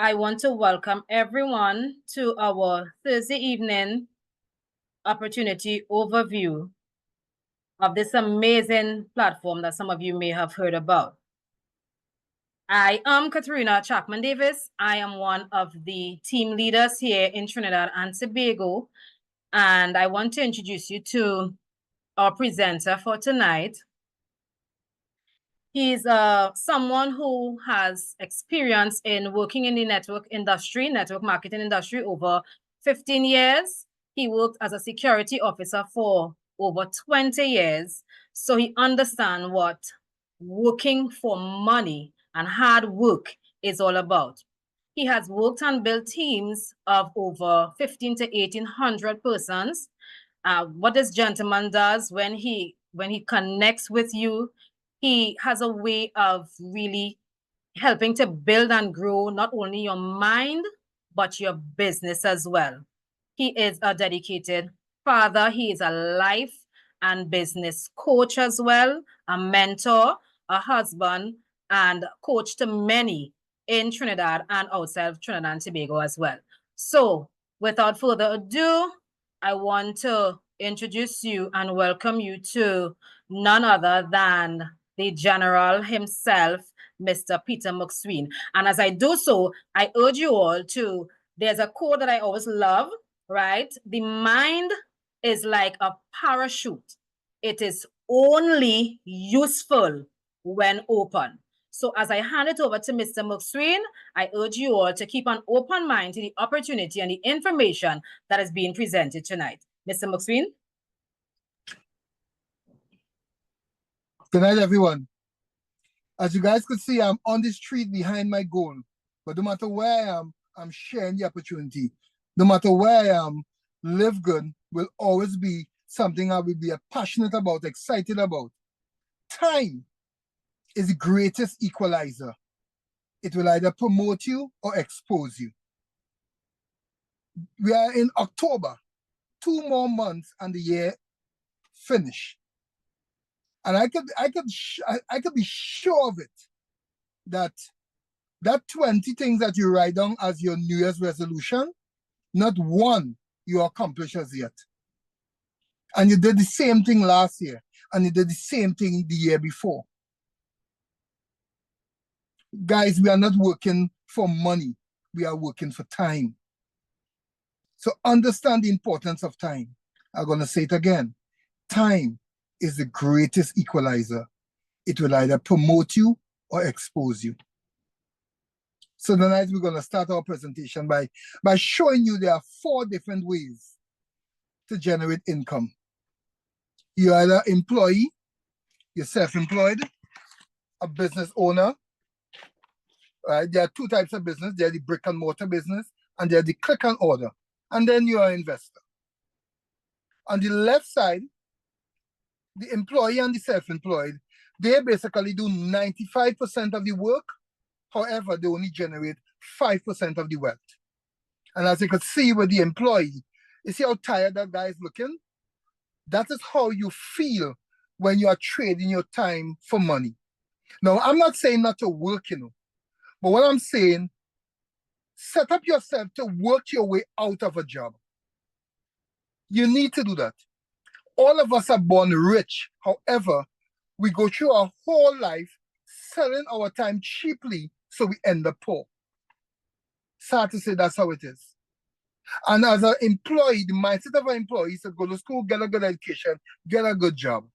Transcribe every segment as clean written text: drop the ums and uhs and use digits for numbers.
I want to welcome everyone to our Thursday evening opportunity overview of this amazing platform that some of you may have heard about. I am Katerina Chapman Davis. I am one of the team leaders here in Trinidad and Tobago, and I want to introduce you to our presenter for tonight. He's someone who has experience in working in the network marketing industry over 15 years. He worked as a security officer for over 20 years. So he understands what working for money and hard work is all about. He has worked and built teams of over 15 to 1,800 persons. What this gentleman does when he connects with you, he has a way of really helping to build and grow not only your mind, but your business as well. He is a dedicated father. He is a life and business coach as well, a mentor, a husband, and coach to many in Trinidad and outside of Trinidad and Tobago as well. So without further ado, I want to introduce you and welcome you to none other than the General himself, Mr. Peter McSween. And as I do so, I urge you all to, there's a quote that I always love, right? The mind is like a parachute. It is only useful when open. So as I hand it over to Mr. McSween, I urge you all to keep an open mind to the opportunity and the information that is being presented tonight. Mr. McSween? Good night, everyone. As you guys could see, I'm on the street behind my goal. But no matter where I am, I'm sharing the opportunity. No matter where I am, LiveGood will always be something I will be passionate about, excited about. Time is the greatest equalizer. It will either promote you or expose you. We are in October, 2 more months and the year finish. And I could be sure of it, that 20 things that you write down as your New Year's resolution, not one you accomplish as yet. And you did the same thing last year, and you did the same thing the year before. Guys, we are not working for money. We are working for time. So understand the importance of time. I'm going to say it again. Time is the greatest equalizer. It will either promote you or expose you. So tonight we're going to start our presentation by showing you there are 4 different ways to generate income. You're either employee, you're self-employed, a business owner. Right? There are 2 types of business. There are the brick and mortar business, and there are the click and order. And then you're an investor. On the left side, the employee and the self-employed, they basically do 95% of the work. However, they only generate 5% of the wealth. And as you can see with the employee, you see how tired that guy is looking? That is how you feel when you are trading your time for money. Now, I'm not saying not to work, but what I'm saying, set up yourself to work your way out of a job. You need to do that. All of us are born rich. However, we go through our whole life selling our time cheaply, so we end up poor. Sad to say, that's how it is. And as an employee, the mindset of an employee is to go to school, get a good education, get a good job,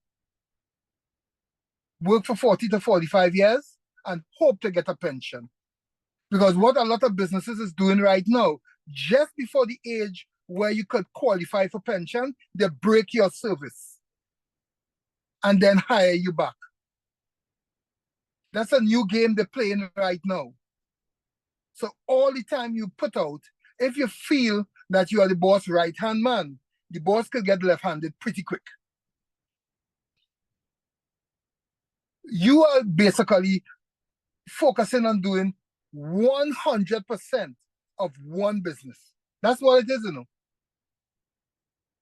work for 40 to 45 years, and hope to get a pension. Because what a lot of businesses is doing right now, just before the age where you could qualify for pension, they break your service and then hire you back. That's a new game they're playing right now. So all the time you put out, if you feel that you are the boss right-hand man, the boss could get left-handed pretty quick. You are basically focusing on doing 100% of one business. That's what it is,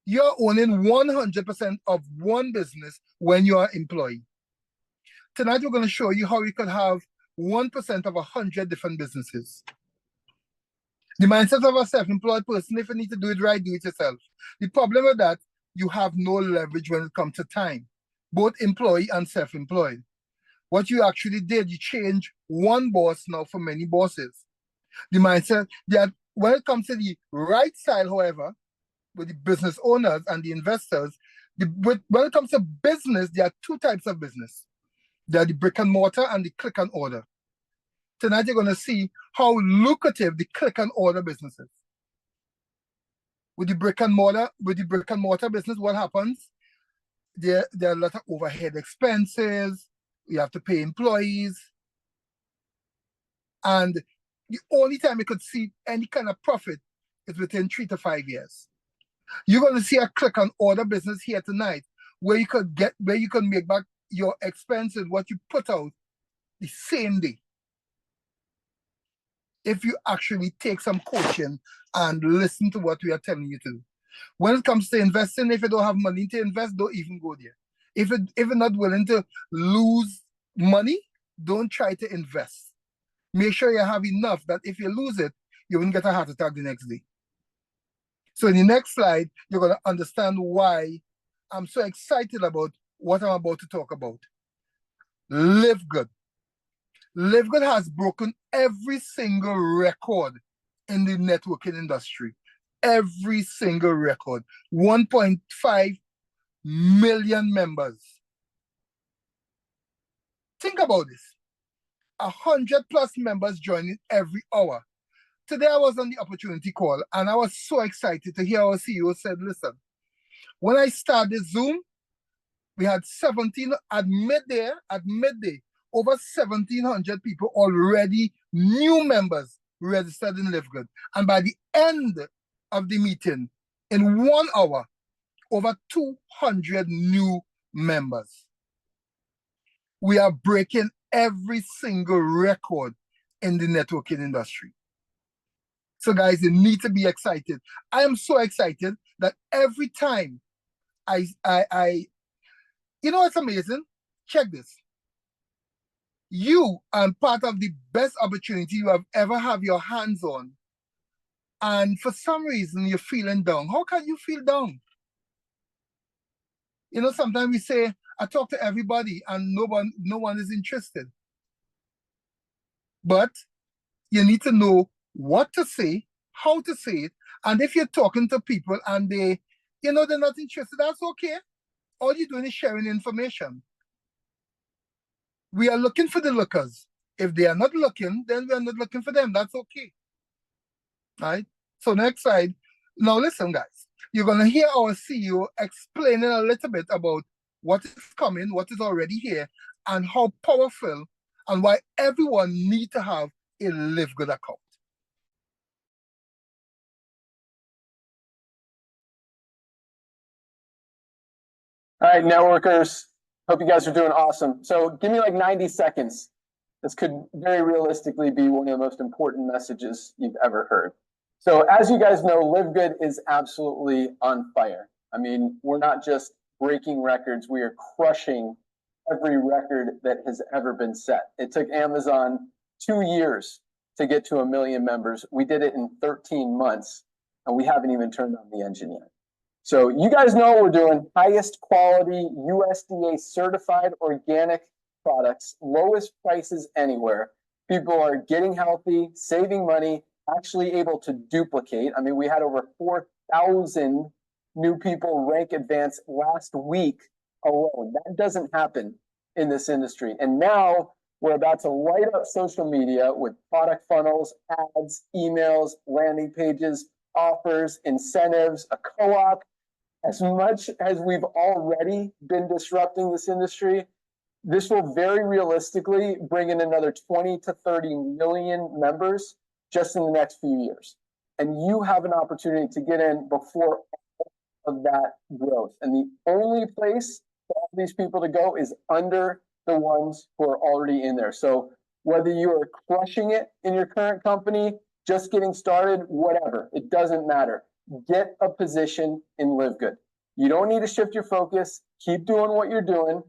You're owning 100% of one business when you are employee. Tonight, we're going to show you how you can have 1% of 100 different businesses. The mindset of a self-employed person, if you need to do it right, do it yourself. The problem with that, you have no leverage when it comes to time, both employee and self-employed. What you actually did, you change one boss now for many bosses. The mindset that when it comes to the right side, however, with the business owners and the investors, when it comes to business, there are two types of business. There are the brick and mortar and the click and order. Tonight you're going to see how lucrative the click and order business is. With the brick and mortar business, what happens? There are a lot of overhead expenses. You have to pay employees. And the only time you could see any kind of profit is within 3 to 5 years. You're going to see a click and order business here tonight where you can make back your expenses, what you put out, the same day. If you actually take some coaching and listen to what we are telling you to do. When it comes to investing, if you don't have money to invest, don't even go there. If you're not willing to lose money, don't try to invest. Make sure you have enough that if you lose it, you won't get a heart attack the next day. So in the next slide, you're going to understand why I'm so excited about what I'm about to talk about. LiveGood. LiveGood has broken every single record in the networking industry. Every single record. 1.5 million members. Think about this. 100+ members joining every hour. Today I was on the opportunity call and I was so excited to hear our CEO said, listen, when I started Zoom, we had 17 at midday, over 1,700 people already, new members registered in LiveGood. And by the end of the meeting, in 1 hour, over 200 new members. We are breaking every single record in the networking industry. So guys, you need to be excited. I am so excited that every time you know what's amazing? Check this. You are part of the best opportunity you have ever have your hands on. And for some reason, you're feeling down. How can you feel down? You know, sometimes we say, I talk to everybody and no one is interested. But you need to know what to say, how to say it. And if you're talking to people and they're not interested, that's okay. All you're doing is sharing information. We are looking for the lookers. If they are not looking, then we are not looking for them. That's okay. Right? So next slide. Now listen, guys. You're going to hear our CEO explaining a little bit about what is coming, what is already here, and how powerful and why everyone needs to have a LiveGood account. All right, networkers, hope you guys are doing awesome. So give me like 90 seconds. This could very realistically be one of the most important messages you've ever heard. So as you guys know, LiveGood is absolutely on fire. I mean, we're not just breaking records, we are crushing every record that has ever been set. It took Amazon 2 years to get to 1 million members. We did it in 13 months, and we haven't even turned on the engine yet. So you guys know what we're doing. Highest quality, USDA certified organic products, lowest prices anywhere. People are getting healthy, saving money, actually able to duplicate. I mean, we had over 4,000 new people rank advance last week alone. That doesn't happen in this industry. And now we're about to light up social media with product funnels, ads, emails, landing pages, offers, incentives, a co-op. As much as we've already been disrupting this industry, this will very realistically bring in another 20 to 30 million members just in the next few years. And you have an opportunity to get in before all of that growth. And the only place for all these people to go is under the ones who are already in there. So whether you are crushing it in your current company, just getting started, whatever, it doesn't matter. Get a position in LiveGood. You don't need to shift your focus. Keep doing what you're doing.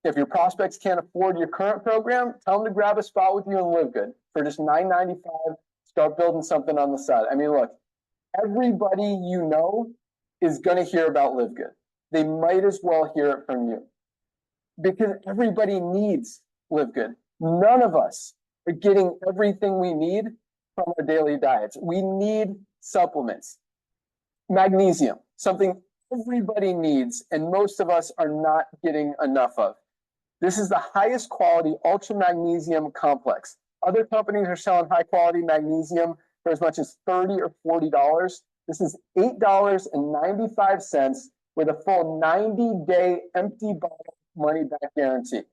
If your prospects can't afford your current program, tell them to grab a spot with you in LiveGood for just $9.95 Start building something on the side. I mean, look, everybody you know is going to hear about LiveGood. They might as well hear it from you because everybody needs LiveGood. None of us are getting everything we need from our daily diets. We need supplements. Magnesium, something everybody needs, and most of us are not getting enough of. This is the highest quality ultra magnesium complex. Other companies are selling high quality magnesium for as much as $30 or $40. This is $8.95 with a full 90-day empty bottle money back guarantee.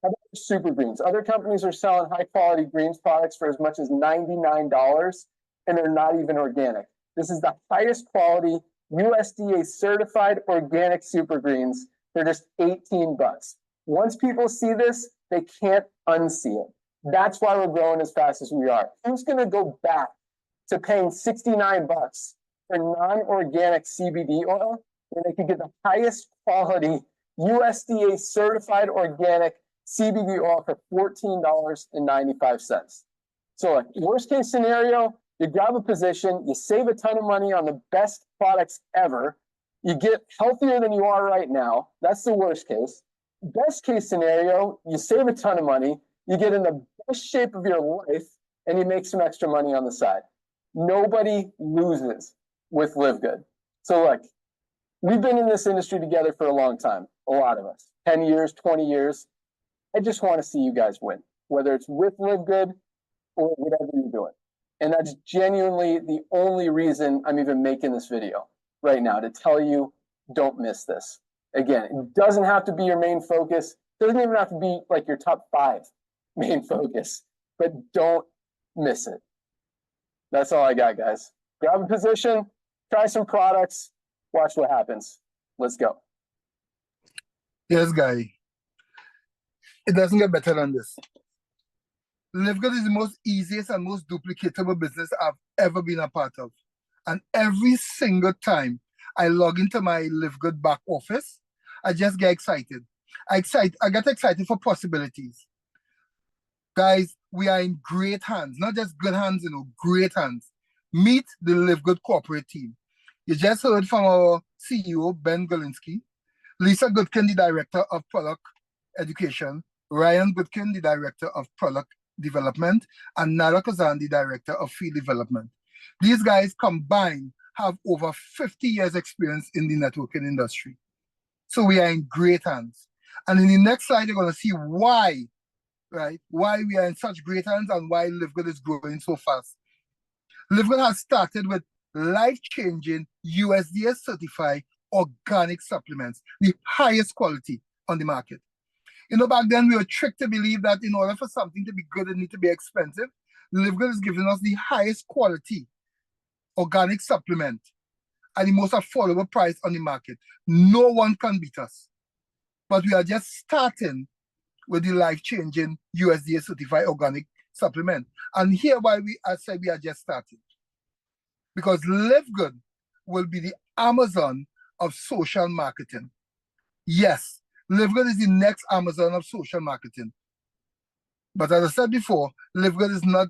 How about super greens? Other companies are selling high quality greens products for as much as $99, and they're not even organic. This is the highest quality USDA certified organic super greens for just 18 bucks. Once people see this, they can't unsee it. That's why we're growing as fast as we are. Who's going to go back to paying 69 bucks for non-organic CBD oil when they can get the highest quality USDA certified organic CBD oil for $14.95? So like worst case scenario, you grab a position, you save a ton of money on the best products ever. You get healthier than you are right now. That's the worst case. Best case scenario, you save a ton of money, you get in the best shape of your life, and you make some extra money on the side. Nobody loses with LiveGood. So look, we've been in this industry together for a long time, a lot of us, 10 years, 20 years. I just want to see you guys win, whether it's with LiveGood or whatever you're doing. And that's genuinely the only reason I'm even making this video right now, to tell you, don't miss this. Again, it doesn't have to be your main focus. It doesn't even have to be like your top 5 main focus, but don't miss it. That's all I got, guys. Grab a position, try some products, watch what happens. Let's go. Yes, guy. It doesn't get better than this. LiveGood is the most easiest and most duplicatable business I've ever been a part of. And every single time I log into my LiveGood back office, I just get excited. I get excited for possibilities. Guys, we are in great hands, not just good hands, great hands. Meet the LiveGood corporate team. You just heard from our CEO, Ben Golinsky, Lisa Goodkin, the Director of Product Education, Ryan Goodkin, the Director of Product Development, and Nala Kazan, the Director of Field Development. These guys combined have over 50 years experience in the networking industry. So we are in great hands. And in the next slide, you're going to see why, right? Why we are in such great hands and why LiveGood is growing so fast. LiveGood has started with life-changing USDA certified organic supplements, the highest quality on the market. Back then we were tricked to believe that in order for something to be good, it needs to be expensive. LiveGood is giving us the highest quality organic supplement at the most affordable price on the market. No one can beat us. But we are just starting with the life-changing USDA certified organic supplement. And here why I said we are just starting. Because LiveGood will be the Amazon of social marketing. Yes, LiveGood is the next Amazon of social marketing. But as I said before, LiveGood is not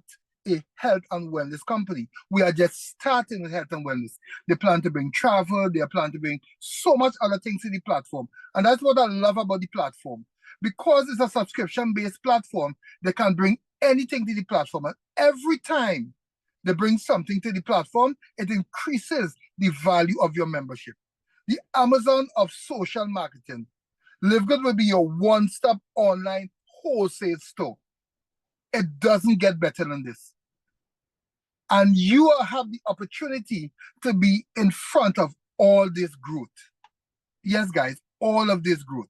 a health and wellness company. We are just starting with health and wellness. They plan to bring travel, they plan to bring so much other things to the platform. And that's what I love about the platform. Because it's a subscription-based platform, they can bring anything to the platform. And every time they bring something to the platform, it increases the value of your membership. The Amazon of social marketing. LiveGood will be your one-stop online wholesale store. It doesn't get better than this. And you have the opportunity to be in front of all this growth. Yes, guys, all of this growth.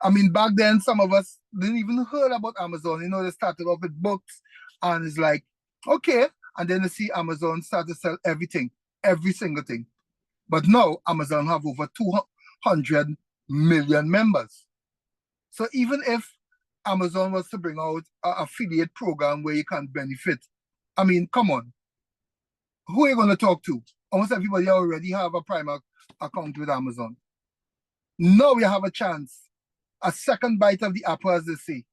I mean, back then, some of us didn't even heard about Amazon. They started off with books, and it's like, okay. And then you see Amazon start to sell everything, every single thing. But now, Amazon have over 200 million members. So even if Amazon was to bring out an affiliate program where you can benefit, I mean, come on. Who are you going to talk to? Almost everybody already have a Prime account with Amazon. Now we have a chance, a second bite of the apple, as they say,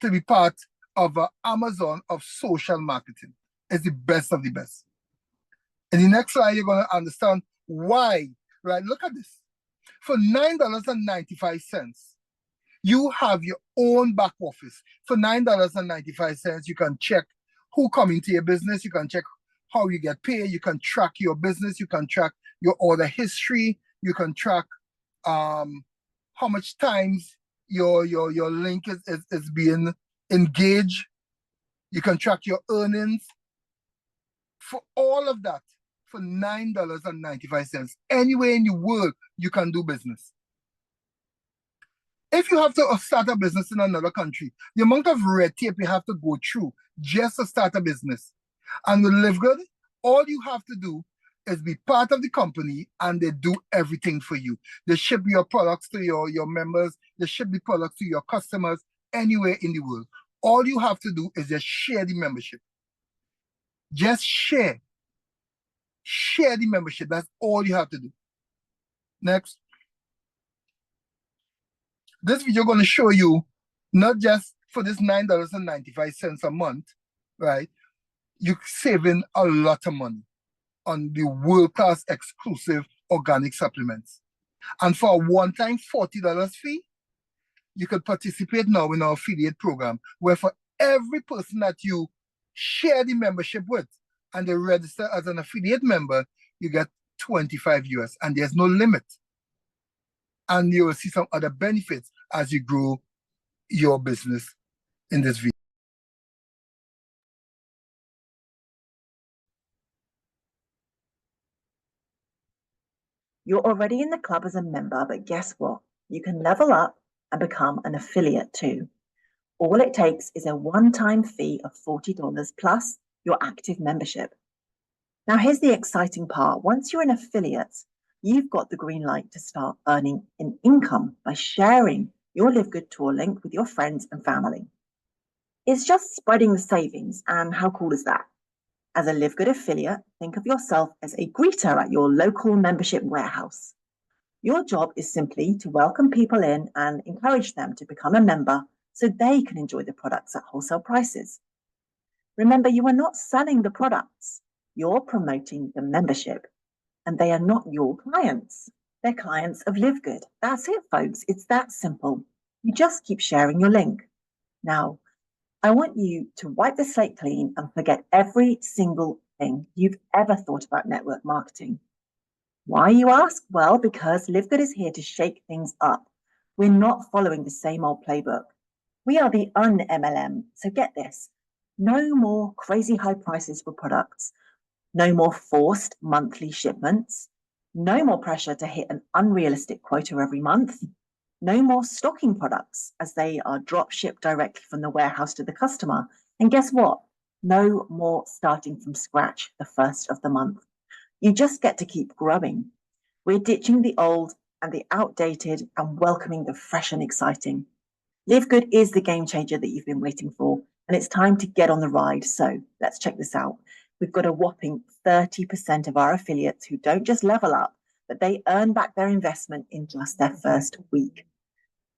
to be part of Amazon of social marketing. It's the best of the best. In the next slide, you're going to understand why, right? Look at this. For $9.95, you have your own back office. For $9.95, you can check who come into your business. You can check how you get paid. You can track your business. You can track your order history. You can track how much times your link is being engaged. You can track your earnings. For all of that, for $9.95, anywhere in the world, you can do business. If you have to start a business in another country, the amount of red tape you have to go through just to start a business. And with LiveGood, all you have to do is be part of the company and they do everything for you. They ship your products to your members. They ship the products to your customers anywhere in the world. All you have to do is just share the membership. Just share. Share the membership. That's all you have to do. Next. This video going to show you not just for this $9.95 a month, right? You're saving a lot of money on the world-class exclusive organic supplements. And for a one-time $40 fee, you could participate now in our affiliate program, where for every person that you share the membership with and they register as an affiliate member, you get 25 US, and there's no limit. And you will see some other benefits as you grow your business in this video. You're already in the club as a member, but guess what? You can level up and become an affiliate too. All it takes is a one-time fee of $40 plus your active membership. Now here's the exciting part. Once you're an affiliate, you've got the green light to start earning an income by sharing your LiveGood tour link with your friends and family. It's just spreading the savings, and how cool is that? As a LiveGood affiliate, think of yourself as a greeter at your local membership warehouse. Your job is simply to welcome people in and encourage them to become a member so they can enjoy the products at wholesale prices. Remember, you are not selling the products. You're promoting the membership. And they are not your clients. They're clients of LiveGood. That's it, folks. It's that simple. You just keep sharing your link. Now, I want you to wipe the slate clean and forget every single thing you've ever thought about network marketing. Why, you ask? Well, because LiveGood is here to shake things up. We're not following the same old playbook. We are the un-MLM. So get this. No more crazy high prices for products. No more forced monthly shipments. No more pressure to hit an unrealistic quota every month. No more stocking products as they are drop shipped directly from the warehouse to the customer. And guess what? No more starting from scratch the first of the month. You just get to keep growing. We're ditching the old and the outdated and welcoming the fresh and exciting. LiveGood is the game changer that you've been waiting for, and it's time to get on the ride. So let's check this out. We've got a whopping 30% of our affiliates who don't just level up, but they earn back their investment in just their first week.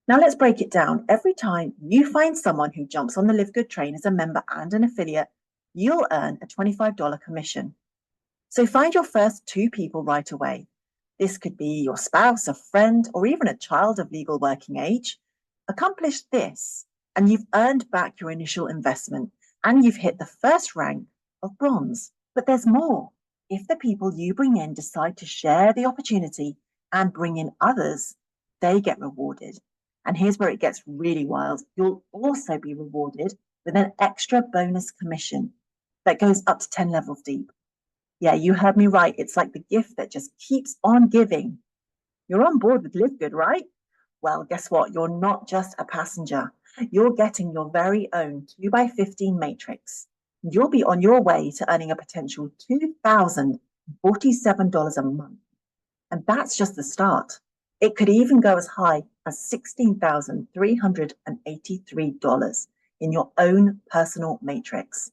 Now let's break it down. Every time you find someone who jumps on the LiveGood train as a member and an affiliate, you'll earn a $25 commission. So find your first 2 people right away. This could be your spouse, a friend, or even a child of legal working age. Accomplish this, and you've earned back your initial investment, and you've hit the first rank of bronze. But there's more. If the people you bring in decide to share the opportunity and bring in others, they get rewarded. And here's where it gets really wild. You'll also be rewarded with an extra bonus commission that goes up to 10 levels deep. Yeah, you heard me right. It's like the gift that just keeps on giving. You're on board with LiveGood, right? Well, guess what? You're not just a passenger. You're getting your very own 2x15 matrix. You'll be on your way to earning a potential $2,047 a month. And that's just the start. It could even go as high as $16,383 in your own personal matrix.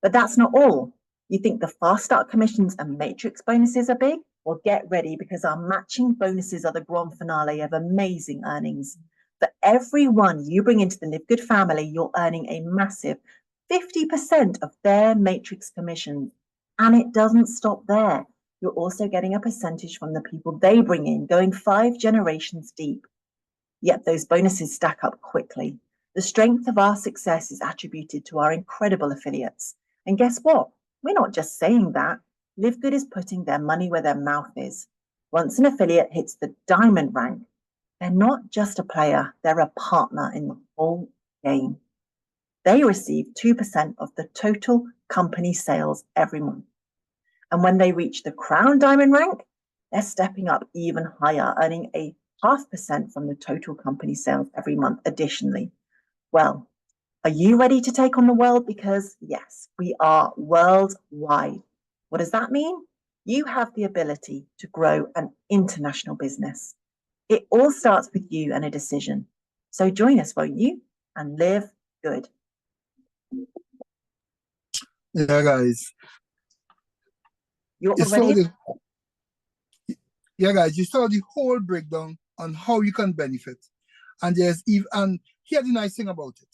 But that's not all. You think the fast start commissions and matrix bonuses are big? Well, get ready, because our matching bonuses are the grand finale of amazing earnings. For every one you bring into the LiveGood family, you're earning a massive 50% of their matrix commissions. And it doesn't stop there. You're also getting a percentage from the people they bring in, going 5 generations deep. Yet those bonuses stack up quickly. The strength of our success is attributed to our incredible affiliates. And guess what? We're not just saying that. LiveGood is putting their money where their mouth is. Once an affiliate hits the diamond rank, they're not just a player, they're a partner in the whole game. They receive 2% of the total company sales every month. And when they reach the crown diamond rank, they're stepping up even higher, earning a 0.5% from the total company sales every month additionally. Well, are you ready to take on the world? Because yes, we are worldwide. What does that mean? You have the ability to grow an international business. It all starts with you and a decision. So join us, won't you? And live good. Yeah, guys. You're already... Yeah, guys, you saw the whole breakdown on how you can benefit. And there's even, and here's the nice thing about it.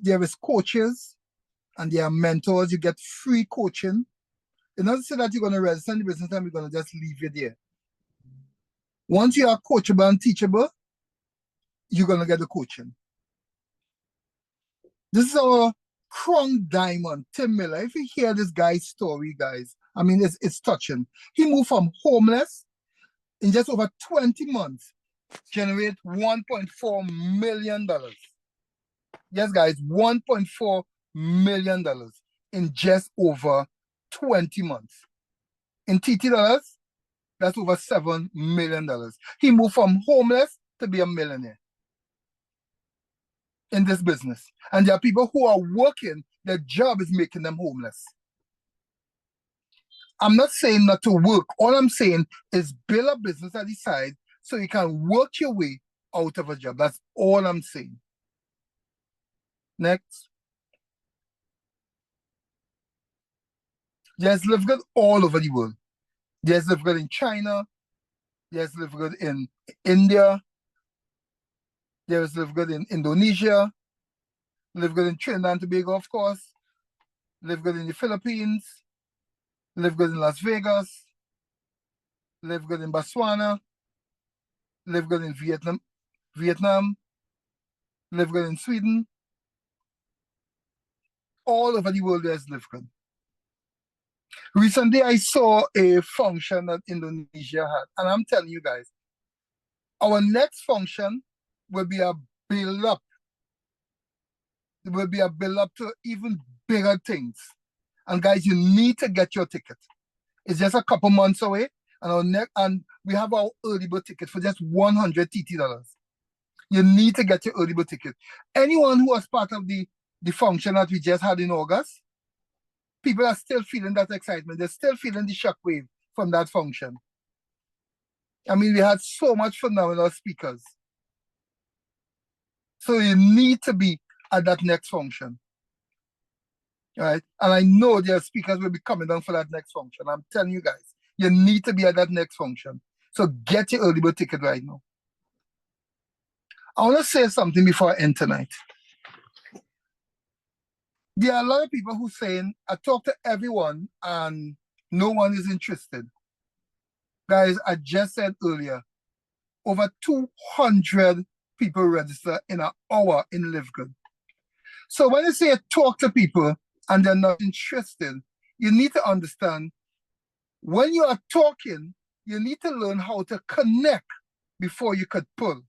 There is coaches and there are mentors. You get free coaching. It's not to say that you're going to register in the business and we're going to just leave you there. Once you are coachable and teachable, you're going to get the coaching. This is our crown diamond, Tim Miller. If you hear this guy's story, guys, I mean, it's touching. He moved from homeless in just over 20 months, generate $1.4 million. Yes, guys, $1.4 million in just over 20 months. In TT dollars, that's over $7 million. He moved from homeless to be a millionaire in this business. And there are people who are working, their job is making them homeless. I'm not saying not to work. All I'm saying is build a business at the side so you can work your way out of a job. That's all I'm saying. Next. There's LiveGood all over the world. There's LiveGood in China. There's LiveGood in India. There's LiveGood in Indonesia. LiveGood in Trinidad and Tobago, of course. LiveGood in the Philippines. LiveGood in Las Vegas. LiveGood in Botswana. LiveGood in Vietnam. LiveGood in Sweden. All over the world there's LiveGood. Recently, I saw a function that Indonesia had, and I'm telling you guys, our next function will be a build-up. It will be a build-up to even bigger things. And guys, you need to get your ticket. It's just a couple months away, and we have our early bird ticket for just $100 TT. You need to get your early bird ticket. Anyone who was part of the function that we just had in August, people are still feeling that excitement. They're still feeling the shockwave from that function. I mean, we had so much phenomenal speakers. So you need to be at that next function. All right? And I know their speakers will be coming down for that next function. I'm telling you guys, you need to be at that next function. So get your early bird ticket right now. I want to say something before I end tonight. There are a lot of people who saying, I talk to everyone and no one is interested. Guys, I just said earlier, over 200 people register in an hour in LiveGood. So when you say talk to people and they're not interested, you need to understand when you are talking, you need to learn how to connect before you could pull.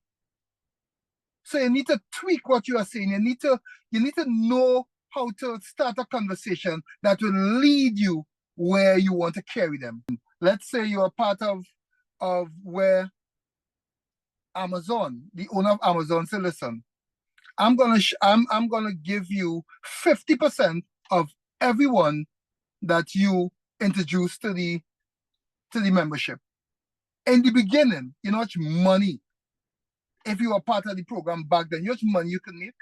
So you need to tweak what you are saying. You need to know how to start a conversation that will lead you where you want to carry them. Let's say you're part of where Amazon, the owner of Amazon, say, listen, I'm gonna give you 50% of everyone that you introduce to the membership. In the beginning, you know how much money, if you were part of the program back then, you know how much money you could make?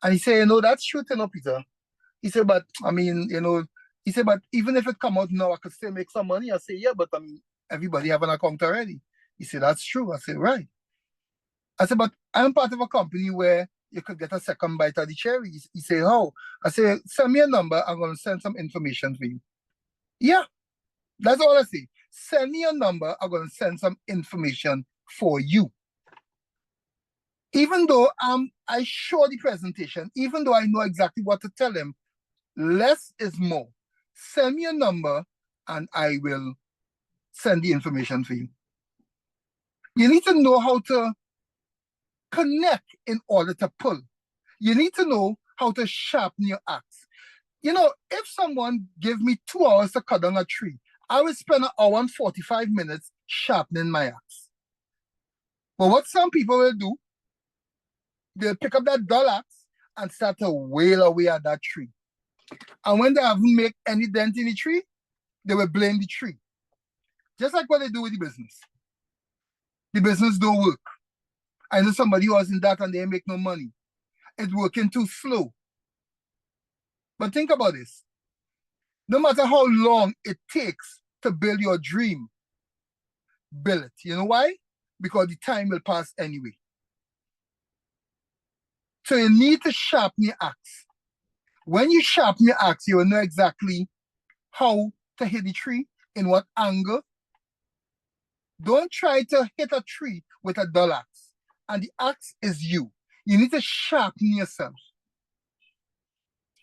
And he said, that's true, Peter. He said, but I mean, he said, but even if it come out now, I could still make some money. I say, yeah, but I mean, everybody have an account already. He said, that's true. I said, right. I said, but I'm part of a company where you could get a second bite of the cherry. He say, how? I say, send me a number. I'm going to send some information for you. Yeah, that's all I say. Send me a number. I'm going to send some information for you. Even though I show the presentation, even though I know exactly what to tell him, less is more. Send me a number and I will send the information for you. You need to know how to connect in order to pull. You need to know how to sharpen your axe. You know, if someone give me 2 hours to cut down a tree, I will spend 1 hour and 45 minutes sharpening my axe. But what some people will do, they'll pick up that dull axe and start to wail away at that tree. And when they haven't made any dent in the tree, they will blame the tree. Just like what they do with the business. The business don't work. I know somebody who was in that and they make no money. It's working too slow. But think about this. No matter how long it takes to build your dream, build it. You know why? Because the time will pass anyway. So you need to sharpen your axe. When you sharpen your axe, you will know exactly how to hit the tree, in what angle. Don't try to hit a tree with a dull axe. And the axe is you. You need to sharpen yourself.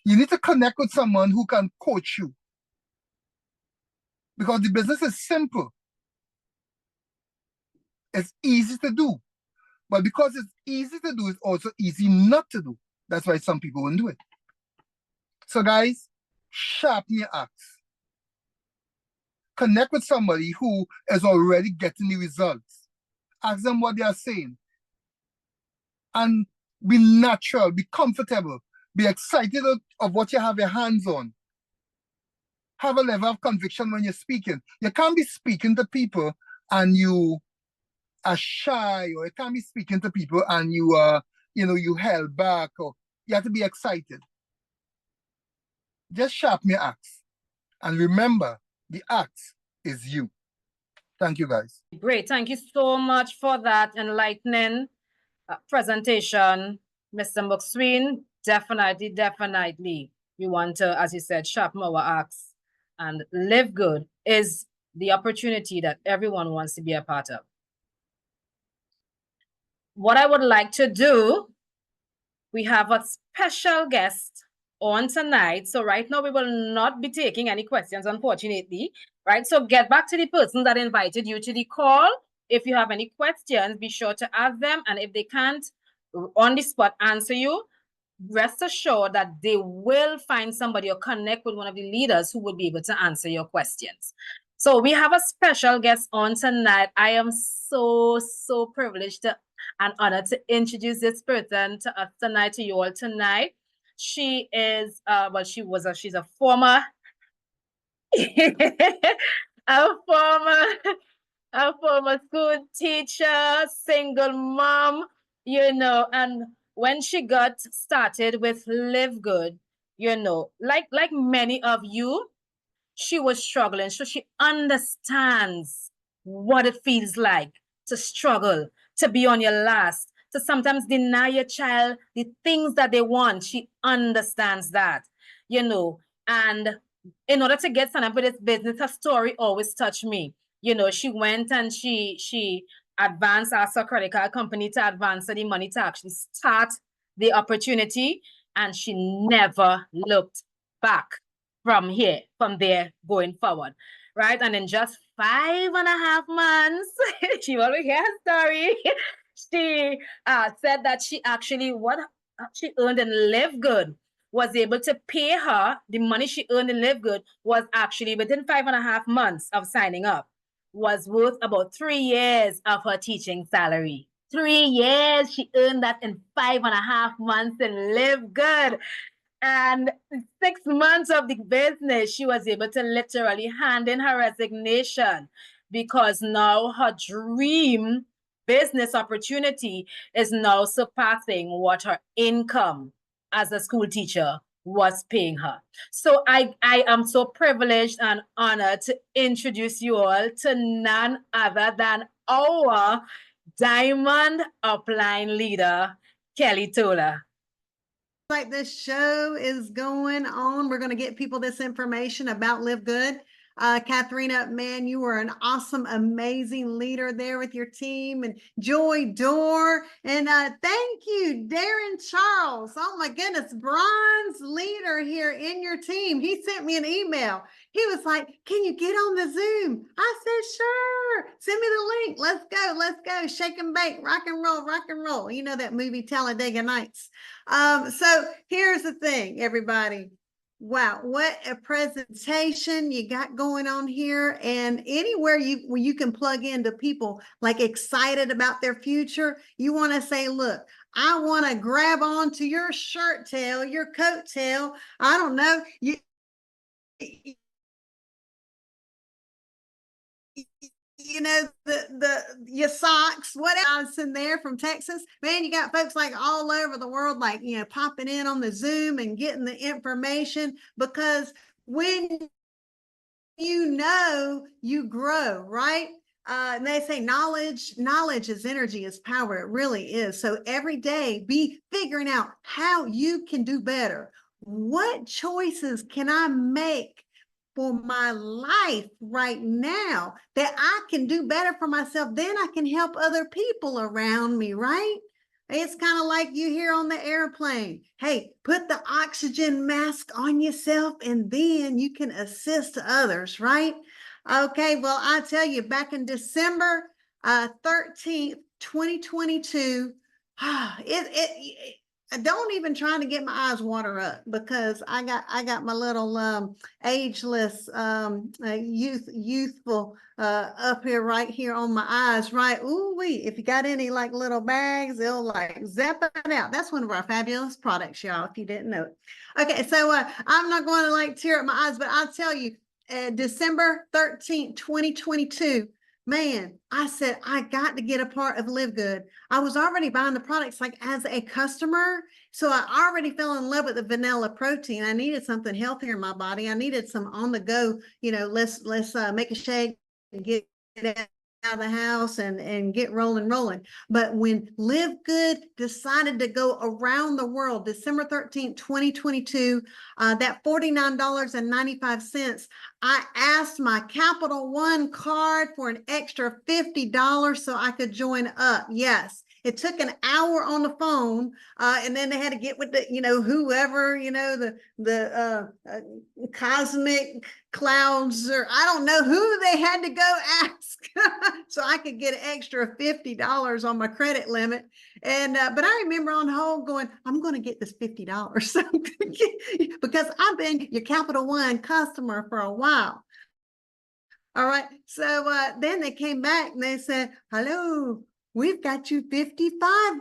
You need to connect with someone who can coach you. Because the business is simple. It's easy to do. But because it's easy to do, it's also easy not to do. That's why some people won't do it. So guys, sharpen your axe. Connect with somebody who is already getting the results. Ask them what they are saying. And be natural, be comfortable, be excited of what you have your hands on. Have a level of conviction when you're speaking. You can't be speaking to people and you are shy, or you can't be speaking to people and you are, you held back, or you have to be excited. Just sharpen your axe. And remember, the axe is you. Thank you, guys. Great. Thank you so much for that enlightening presentation, Mr. Sween. Definitely. We want to, as you said, sharpen our axe. And LiveGood is the opportunity that everyone wants to be a part of. What I would like to do, we have a special guest on tonight. So right now we will not be taking any questions, unfortunately. Right? So get back to the person that invited you to the call. If you have any questions, be sure to ask them. And if they can't on the spot answer you, rest assured that they will find somebody or connect with one of the leaders who will be able to answer your questions. So we have a special guest on tonight. I am so privileged and honored to introduce this person to us tonight, to you all tonight. She is, she's a former, a former school teacher, single mom, and when she got started with LiveGood, like many of you, she was struggling. So she understands what it feels like to struggle, to be on your last, to sometimes deny your child the things that they want. She understands that, and in order to get signed up with this business, her story always touched me. She went and she advanced, asked her credit card company to advance her the money to actually start the opportunity, and she never looked back from there going forward, right? And in just 5.5 months, she already hear her story. She said that she actually, what she earned in LiveGood was able to pay her, the money she earned in LiveGood was actually within 5.5 months of signing up, was worth about 3 years of her teaching salary. 3 years, she earned that in 5.5 months in LiveGood. And 6 months of the business, she was able to literally hand in her resignation because now her dream business opportunity is now surpassing what her income as a school teacher was paying her. So I am so privileged and honored to introduce you all to none other than our Diamond Upline leader, Kelly Tola. Like this show is going on. We're going to get people this information about LiveGood. Katharina, man, you were an awesome, amazing leader there with your team, and Joy Dorr. And thank you, Darren Charles. Oh my goodness, bronze leader here in your team. He sent me an email. He was like, can you get on the Zoom? I said, sure. Send me the link. Let's go. Shake and bake, rock and roll. You know that movie Talladega Nights. So here's the thing, everybody. Wow, what a presentation you got going on here. And anywhere where you can plug into people like excited about their future, you want to say, look, I want to grab onto your shirt tail, your coat tail. I don't know. You know, your socks, what else in there from Texas, man, you got folks like all over the world, like, you know, popping in on the Zoom and getting the information, because when you know, you grow, right? And they say knowledge is energy, is power. It really is. So every day be figuring out how you can do better. What choices can I make for my life right now that I can do better for myself? Then I can help other people around me, right? It's kind of like you hear on the airplane. Hey, put the oxygen mask on yourself and then you can assist others, right? Okay, well, I tell you, back in December 13th, 2022, don't even try to get my eyes water up, because I got my little ageless youthful up here, right here on my eyes, right? Ooh wee, if you got any like little bags, they'll like zap it out. That's one of our fabulous products, y'all, if you didn't know it. Okay, so I'm not going to like tear up my eyes, but I'll tell you, December 13th, 2022, man, I said, I got to get a part of LiveGood. I was already buying the products like as a customer. So I already fell in love with the vanilla protein. I needed something healthier in my body. I needed some on the go, you know, let's make a shake and get it out of the house and get rolling. But when LiveGood decided to go around the world, December 13th, 2022, that $49.95, I asked my Capital One card for an extra $50 so I could join up. Yes, it took an hour on the phone, and then they had to get with the, you know, whoever, you know, the cosmic clouds, or I don't know who they had to go ask so I could get an extra $50 on my credit limit. And but I remember on hold going, I'm going to get this $50 because I've been your Capital One customer for a while. All right. So then they came back and they said, hello, we've got you $55.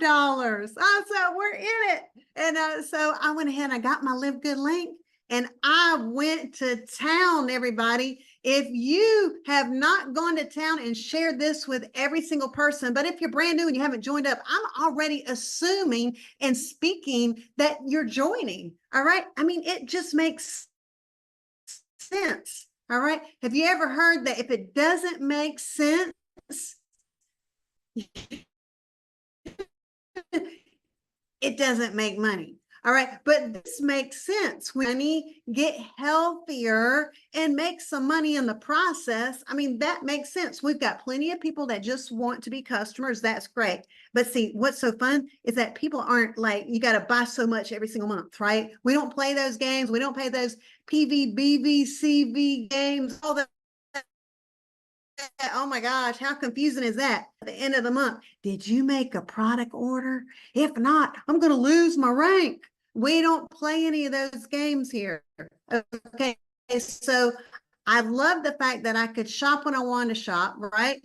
Oh, so we're in it. And so I went ahead and I got my LiveGood link and I went to town, everybody. If you have not gone to town and shared this with every single person, but if you're brand new and you haven't joined up, I'm already assuming and speaking that you're joining. All right. I mean, it just makes sense. All right. Have you ever heard that if it doesn't make sense, it doesn't make money? All right. But this makes sense. When you get healthier and make some money in the process, I mean, that makes sense. We've got plenty of people that just want to be customers. That's great. But see, what's so fun is that people aren't like, you got to buy so much every single month, right? We don't play those games. We don't play those PV, BV, CV games, all that. Oh my gosh, how confusing is that? At the end of the month, did you make a product order? If not, I'm going to lose my rank. We don't play any of those games here. Okay, so I love the fact that I could shop when I wanted to shop, right?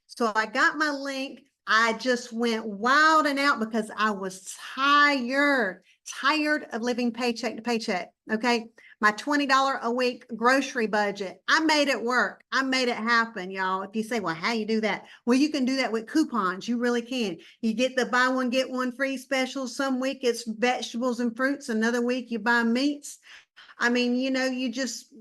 So I got my link. I just went wild and out because I was tired of living paycheck to paycheck. Okay. My $20 a week grocery budget, I made it work. I made it happen, y'all. If you say, well, how you do that? Well, you can do that with coupons. You really can. You get the buy one, get one free specials. Some week it's vegetables and fruits. Another week you buy meats. I mean, you know, you just,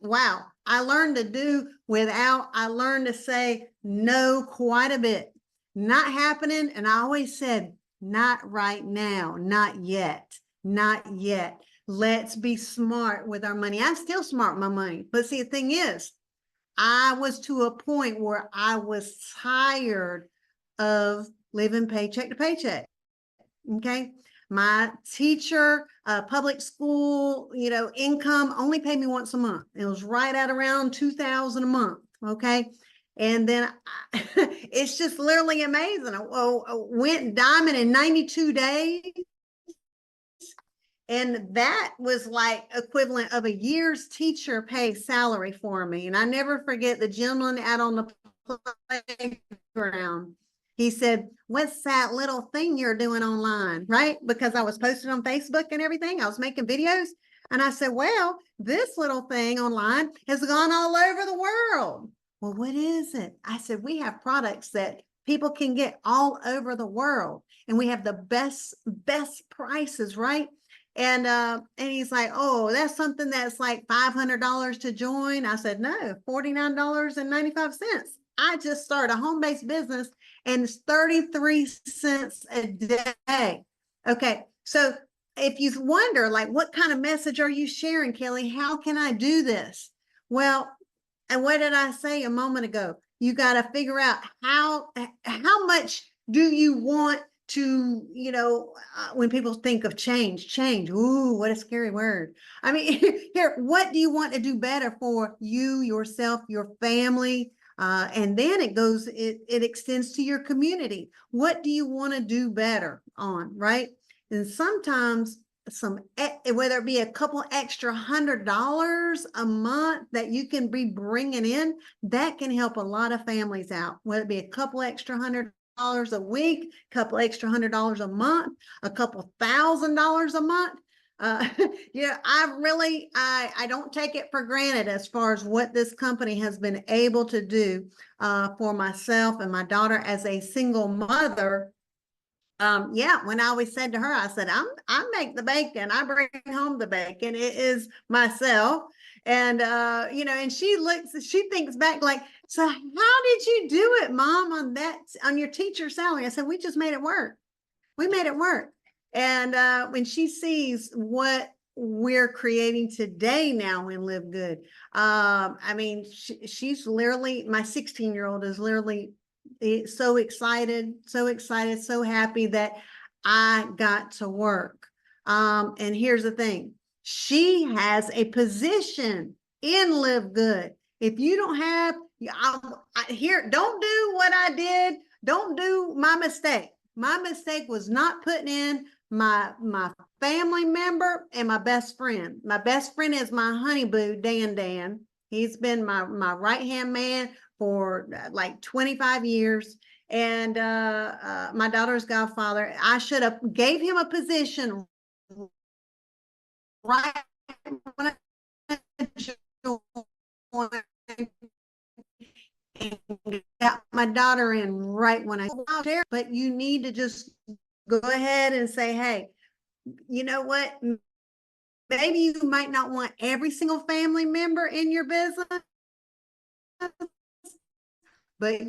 wow. I learned to do without, I learned to say no quite a bit. Not happening. And I always said, Not right now. Not yet. Not yet. Let's be smart with our money. I'm still smart with my money. But see, the thing is, I was to a point where I was tired of living paycheck to paycheck. Okay. My teacher, public school, income only paid me once a month. It was right at around $2,000 a month. Okay. And then it's just literally amazing. I went diamond in 92 days. And that was like equivalent of a year's teacher pay salary for me. And I never forget the gentleman out on the playground. He said, what's that little thing you're doing online, right? Because I was posting on Facebook and everything. I was making videos. And I said, well, this little thing online has gone all over the world. Well, what is it? I said, we have products that people can get all over the world. And we have the best prices, right? And he's like, oh, that's something that's like $500 to join. I said, no, $49.95. I just started a home-based business and it's 33 cents a day. Okay. So if you wonder, like, what kind of message are you sharing, Kelly? How can I do this? Well, and what did I say a moment ago? You got to figure out how much do you want to, when people think of change, ooh, what a scary word. I mean, here, what do you want to do better for you, yourself, your family? And then it extends to your community. What do you want to do better on, right? And sometimes whether it be a couple extra $100 a month that you can be bringing in, that can help a lot of families out. Whether it be a couple extra $100 a week, a couple extra $100 a month, a couple $1,000 a month. I don't take it for granted as far as what this company has been able to do for myself and my daughter as a single mother. When I always said to her, I said, I make the bacon, I bring home the bacon, it is myself. And, and she thinks back like, so how did you do it, Mom, on your teacher salary? I said, we just made it work. We made it work. And when she sees what we're creating today now in LiveGood, she's literally, my 16-year-old is literally so excited, so happy that I got to work. And here's the thing. She has a position in LiveGood. If you don't have, don't do what I did. Don't do my mistake. My mistake was not putting in my family member and my best friend. My best friend is my honey boo, Dan. He's been my right-hand man for like 25 years. And my daughter's godfather, I should have gave him a position right when I joined and got my daughter in right when I was there. But you need to just go ahead and say, hey, you know what? Maybe you might not want every single family member in your business, but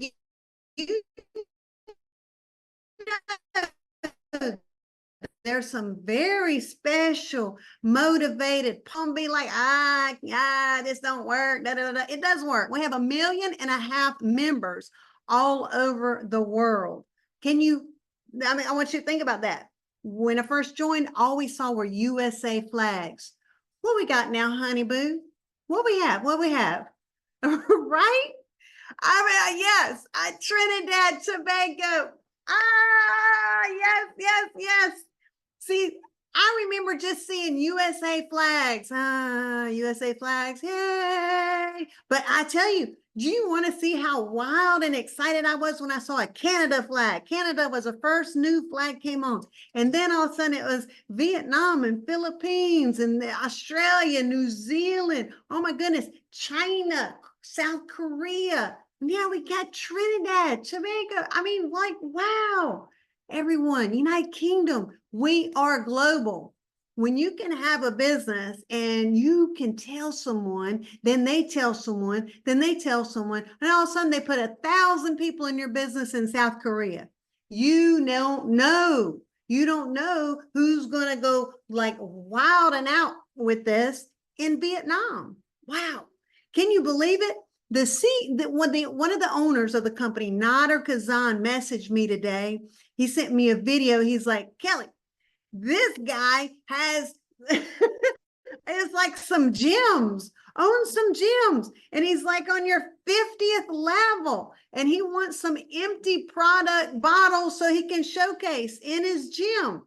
there's some very special, motivated, be like, this don't work. It does work. We have 1.5 million members all over the world. I want you to think about that. When I first joined, all we saw were USA flags. What we got now, honey boo? What we have? Right? Yes, Trinidad, Tobago. Yes. See, I remember just seeing USA flags. USA flags, yay. But I tell you, do you want to see how wild and excited I was when I saw a Canada flag? Canada was the first new flag came on. And then all of a sudden it was Vietnam and Philippines and Australia, New Zealand. Oh my goodness, China, South Korea. Now we got Trinidad, Tobago. Wow. Everyone, United Kingdom, we are global. When you can have a business and you can tell someone, then they tell someone, then they tell someone, and all of a sudden they put 1,000 people in your business in South Korea. You don't know. You don't know who's going to go like wild and out with this in Vietnam. Wow. Can you believe it? One of the owners of the company, Nader Kazan, messaged me today. He sent me a video. He's like, Kelly, this guy has it's like some gyms, owns some gyms, and he's like on your 50th level, and he wants some empty product bottles so he can showcase in his gym.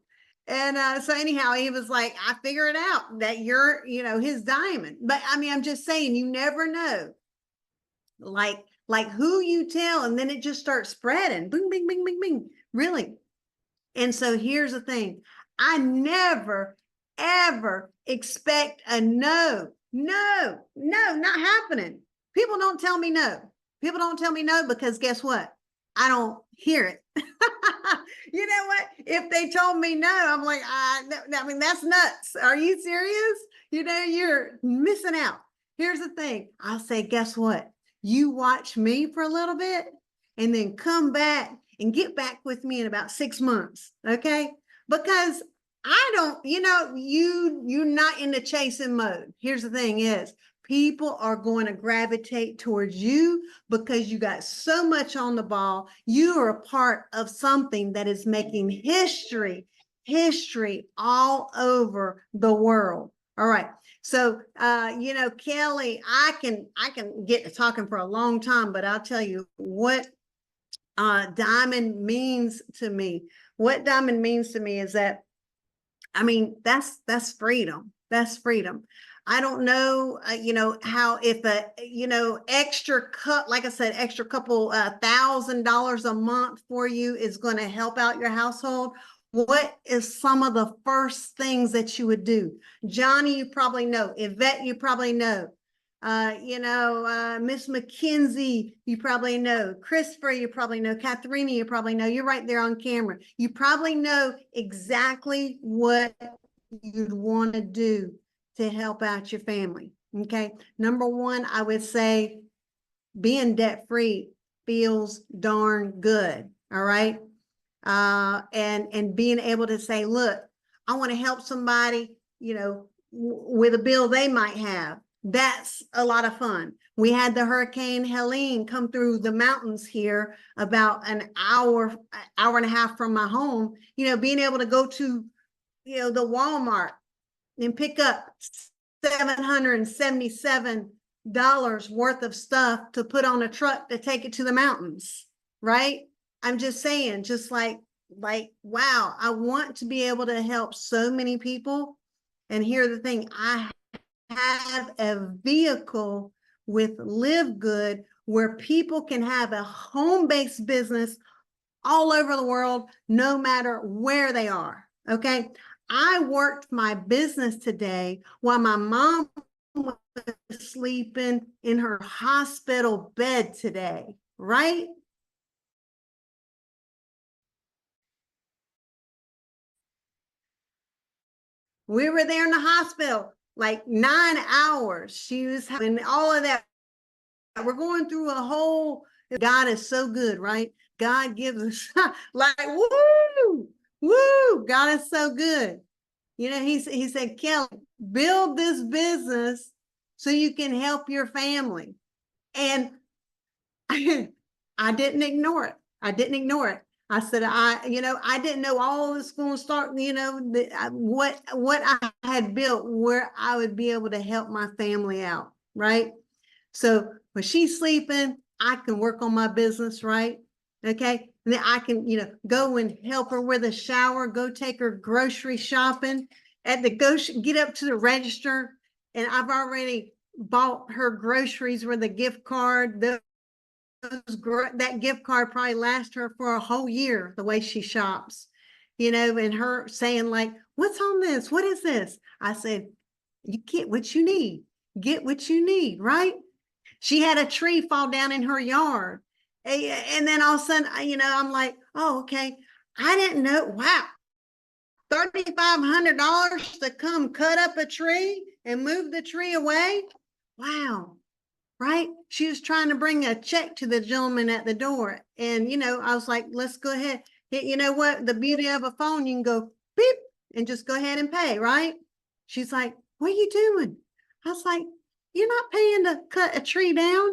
And so anyhow, he was like, I figure it out that you're, his diamond. But I mean, I'm just saying, you never know, like who you tell, and then it just starts spreading. Bing, bing, bing, bing, bing. Really. And so here's the thing. I never, ever expect a no. No, not happening. People don't tell me no. People don't tell me no because guess what? I don't hear it. You know what? If they told me no, I'm like, I mean, that's nuts. Are you serious? You're missing out. Here's the thing. I'll say, guess what? You watch me for a little bit and then come back and get back with me in about 6 months. Okay? Because I don't, you're not in the chasing mode. Here's the thing is, people are going to gravitate towards you because you got so much on the ball. You are a part of something that is making history all over the world. All right. So, Kelly, I can get to talking for a long time, but I'll tell you what diamond means to me. What diamond means to me is that, I mean, that's freedom. That's freedom. I don't know, how if extra cut, like I said, extra couple $1,000 a month for you is going to help out your household. What is some of the first things that you would do? Johnny, you probably know. Yvette, you probably know. Miss McKenzie, you probably know. Christopher, you probably know. Katharina, you probably know. You're right there on camera. You probably know exactly what you'd want to do to help out your family. Okay. Number one, I would say being debt-free feels darn good. All right. And being able to say, look, I want to help somebody, with a bill they might have. That's a lot of fun. We had the Hurricane Helene come through the mountains here about an hour and a half from my home. Being able to go to, the Walmart and pick up $777 worth of stuff to put on a truck to take it to the mountains, right? I'm just saying, just like, wow, I want to be able to help so many people. And here's the thing, I have a vehicle with LiveGood where people can have a home-based business all over the world, no matter where they are. Okay. I worked my business today while my mom was sleeping in her hospital bed today, right? We were there in the hospital like 9 hours. She was having all of that. We're going through a whole, God is so good, right? God gives us like, woo, God is so good. He said, Kelly, build this business so you can help your family. And I didn't ignore it. I said, I didn't know all this going to start, what I had built where I would be able to help my family out. Right. So when she's sleeping, I can work on my business. Right. Okay. And then I can, go and help her with a shower, go take her grocery shopping get up to the register. And I've already bought her groceries with a gift card. That gift card probably lasts her for a whole year, the way she shops, and her saying like, what's on this? What is this? I said, you get what you need. Get what you need, right? She had a tree fall down in her yard. And then all of a sudden, I'm like, oh, okay. I didn't know. Wow. $3,500 to come cut up a tree and move the tree away. Wow. Right. She was trying to bring a check to the gentleman at the door. And, I was like, let's go ahead. You know what? The beauty of a phone, you can go beep and just go ahead and pay, right? She's like, what are you doing? I was like, you're not paying to cut a tree down.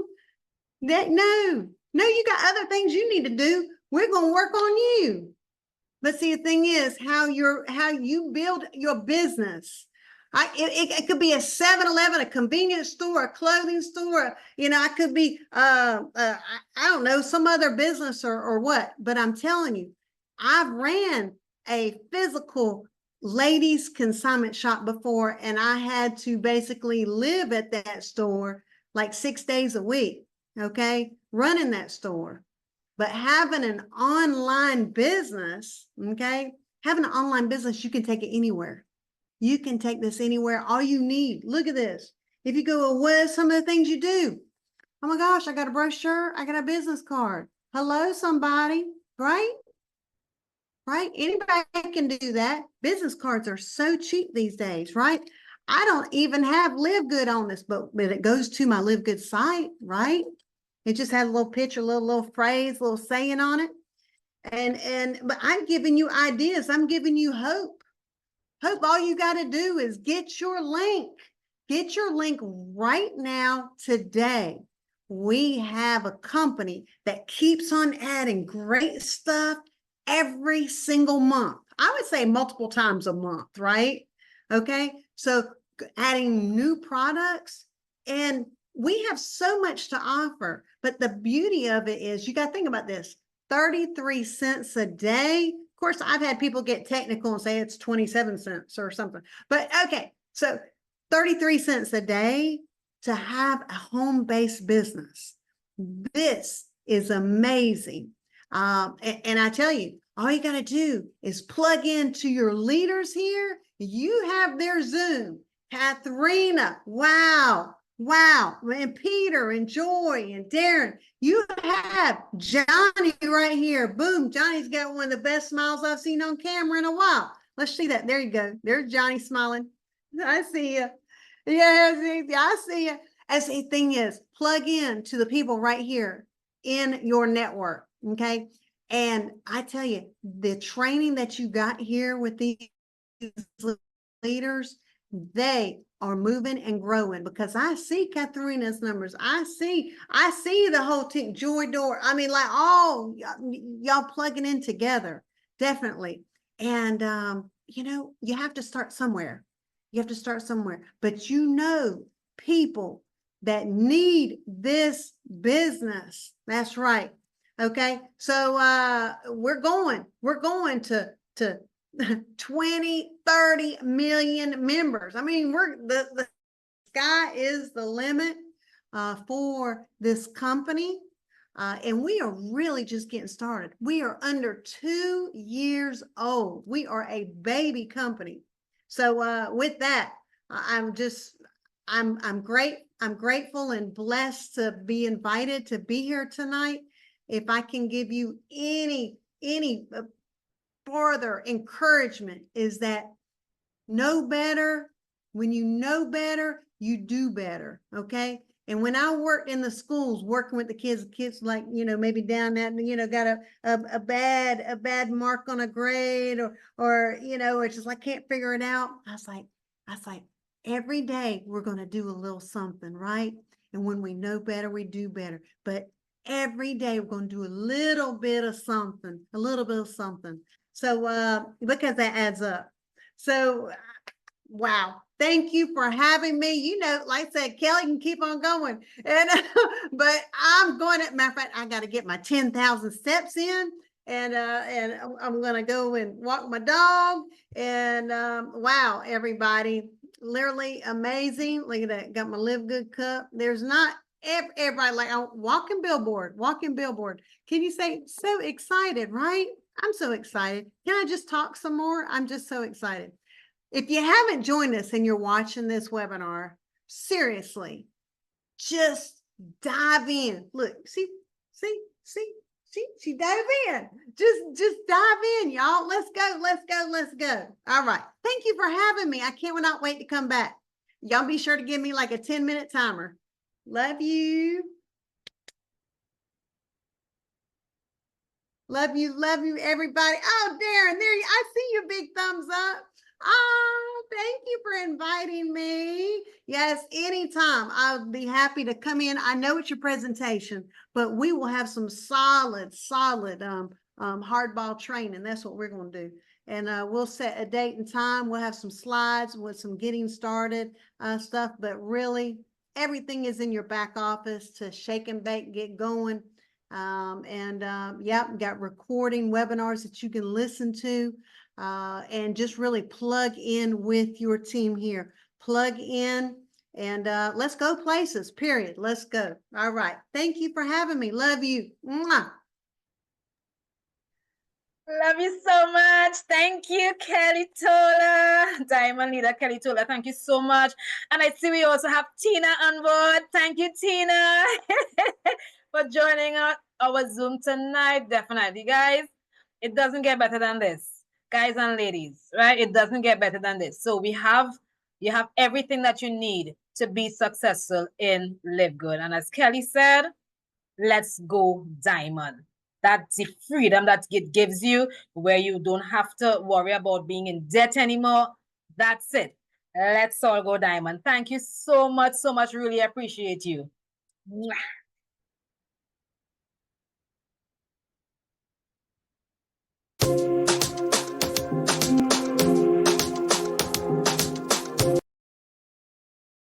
No, you got other things you need to do. We're going to work on you. But see, the thing is how you build your business. It could be a 7-Eleven, a convenience store, a clothing store. I could be, I don't know, some other business or what. But I'm telling you, I've ran a physical ladies consignment shop before, and I had to basically live at that store like 6 days a week. Okay, running that store. But having an online business, okay, having an online business, you can take it anywhere. You can take this anywhere. All you need, look at this. If you go, well, what are some of the things you do? Oh my gosh, I got a brochure. I got a business card. Hello, somebody, right? Right? Anybody can do that. Business cards are so cheap these days, right? I don't even have LiveGood on this, but it goes to my LiveGood site, right? It just has a little picture, little phrase, little saying on it. But I'm giving you ideas. I'm giving you hope. Hope all you got to do is get your link. Get your link right now today. We have a company that keeps on adding great stuff every single month. I would say multiple times a month, right? Okay. So adding new products, and we have so much to offer, but the beauty of it is you got to think about this, 33 cents a day. Of course, I've had people get technical and say it's 27 cents or something, but okay. So 33 cents a day to have a home-based business. This is amazing. And I tell you, all you got to do is plug into your leaders here. You have their Zoom. Katharina, wow. And Peter and Joy and Darren, you have Johnny right here. Boom, Johnny's got one of the best smiles I've seen on camera in a while. Let's see that. There you go. There's Johnny smiling. I see you. Yeah, I see you. And the thing is, plug in to the people right here in your network, okay? And I tell you, the training that you got here with these leaders, they are moving and growing, because I see Katharina's numbers. I see the whole team, Joy Door. I mean, like all y'all plugging in together, definitely. And, you have to start somewhere. But people that need this business. That's right. Okay. So we're going to 20, 30 million members. I mean, the sky is the limit for this company. And we are really just getting started. We are under 2 years old. We are a baby company. So with that, I'm grateful and blessed to be invited to be here tonight. If I can give you any further encouragement, is that know better. When you know better, you do better. Okay. And when I worked in the schools, working with the kids like, maybe down that, got a bad mark on a grade or it's just like, can't figure it out. I was like, every day we're going to do a little something, right? And when we know better, we do better. But every day we're going to do a little bit of something. So, because that adds up. So, wow. Thank you for having me. Like I said, Kelly can keep on going. But I'm going to, matter of fact, I got to get my 10,000 steps in. And I'm going to go and walk my dog. And wow, everybody, literally amazing. Look at that. Got my LiveGood cup. There's not everybody like walking billboard. Can you say so excited, right? I'm so excited. Can I just talk some more? I'm just so excited. If you haven't joined us and you're watching this webinar, seriously, just dive in. Look, see, she dove in. Just dive in, y'all. Let's go. All right. Thank you for having me. I cannot wait to come back. Y'all be sure to give me like a 10-minute timer. Love you. Love you, everybody. Oh, Darren, I see your big thumbs up. Oh, thank you for inviting me. Yes, anytime. I'll be happy to come in. I know it's your presentation, but we will have some solid hardball training. That's what we're going to do. And we'll set a date and time. We'll have some slides with some getting started stuff, but really everything is in your back office to shake and bake, get going. Yep, got recording webinars that you can listen to. And just really plug in with your team here. Plug in and let's go places, period. Let's go. All right. Thank you for having me. Love you. Mwah. Love you so much. Thank you, Kelly Tola, Diamond Leader Kelly Tola. Thank you so much. And I see we also have Tina on board. Thank you, Tina, for joining our Zoom tonight. Definitely, guys. It doesn't get better than this, guys and ladies, right? It doesn't get better than this. So you have everything that you need to be successful in LiveGood. And as Kelly said, let's go diamond. That's the freedom that it gives you, where you don't have to worry about being in debt anymore. That's it. Let's all go diamond. Thank you so much, so much. Really appreciate you. Mwah.